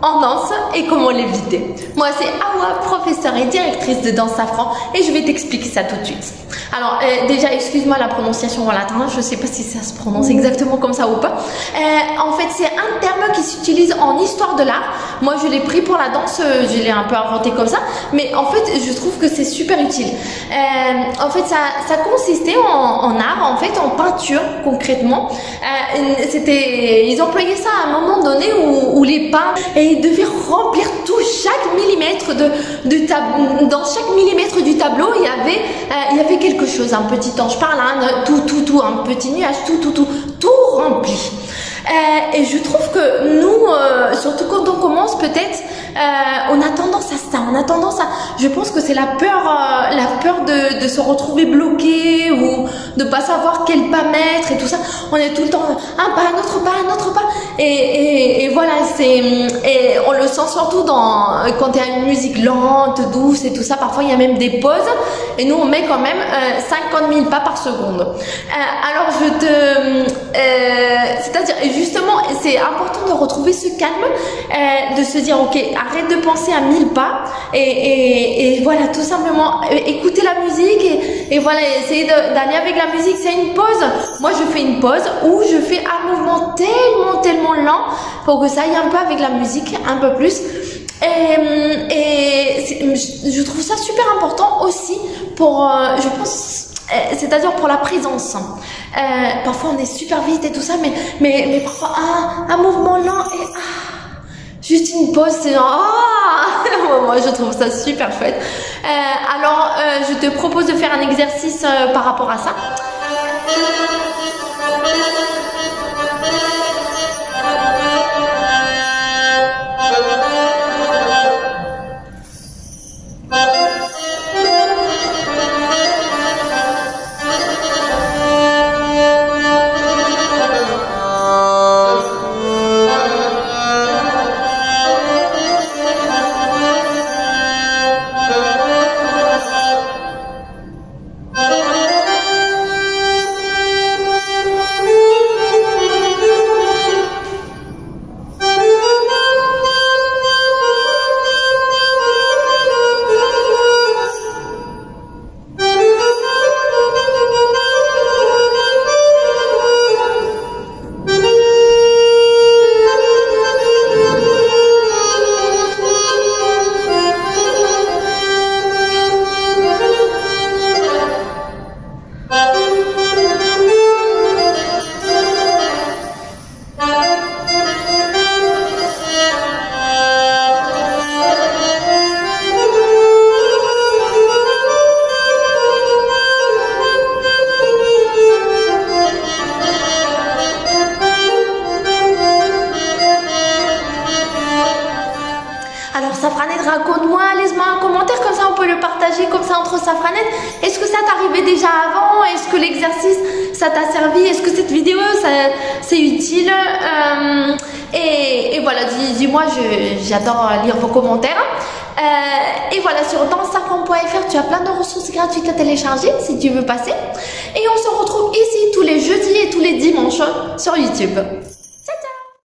en danse et comment l'éviter. Moi c'est Awa, professeure et directrice de Danse Safran et je vais t'expliquer ça tout de suite. Alors déjà excuse-moi la prononciation en latin, je sais pas si ça se prononce exactement comme ça ou pas. En fait c'est un terme qui s'utilise en histoire de l'art. Moi je l'ai pris pour la danse, je l'ai un peu inventé comme ça, mais en fait je trouve que c'est super utile. En fait ça consistait en art, en fait en peinture concrètement. Ils employaient ça à un moment donné où les peintres devaient remplir chaque millimètre dans chaque millimètre du tableau il y avait quelque chose, un petit ange par là, tout, un petit nuage, tout rempli. Et je trouve que nous, surtout quand on commence peut-être, on a tendance à ça, je pense que c'est la peur de se retrouver bloqué ou de pas savoir quel pas mettre et tout ça. On est tout le temps un pas, un autre pas, et voilà, et on le sent surtout quand il y a une musique lente, douce et tout ça. Parfois il y a même des pauses et nous on met quand même 50 000 pas par seconde. Alors c'est-à-dire justement c'est important de retrouver ce calme, de se dire ok, arrête de penser à 1000 pas et voilà, tout simplement écouter la musique et voilà, essayer d'aller avec la musique. C'est une pause. Moi je fais une pause où je fais un mouvement tellement lent pour que ça aille un peu avec la musique, un peu plus. Et je trouve ça super important aussi pour, je pense, c'est-à-dire pour la présence. Parfois on est super vite et tout ça, mais parfois un mouvement lent et juste une pause, c'est moi je trouve ça super chouette. Alors je te propose de faire un exercice par rapport à ça. Alors Safranette, raconte-moi, laisse-moi un commentaire, comme ça on peut le partager comme ça entre Safranette. Est-ce que ça t'arrivait déjà avant? Est-ce que l'exercice ça t'a servi? Est-ce que cette vidéo c'est utile? Et voilà, dis-moi, j'adore lire vos commentaires. Et voilà, sur dansesafran.fr tu as plein de ressources gratuites à télécharger si tu veux passer. Et on se retrouve ici tous les jeudis et tous les dimanches sur YouTube.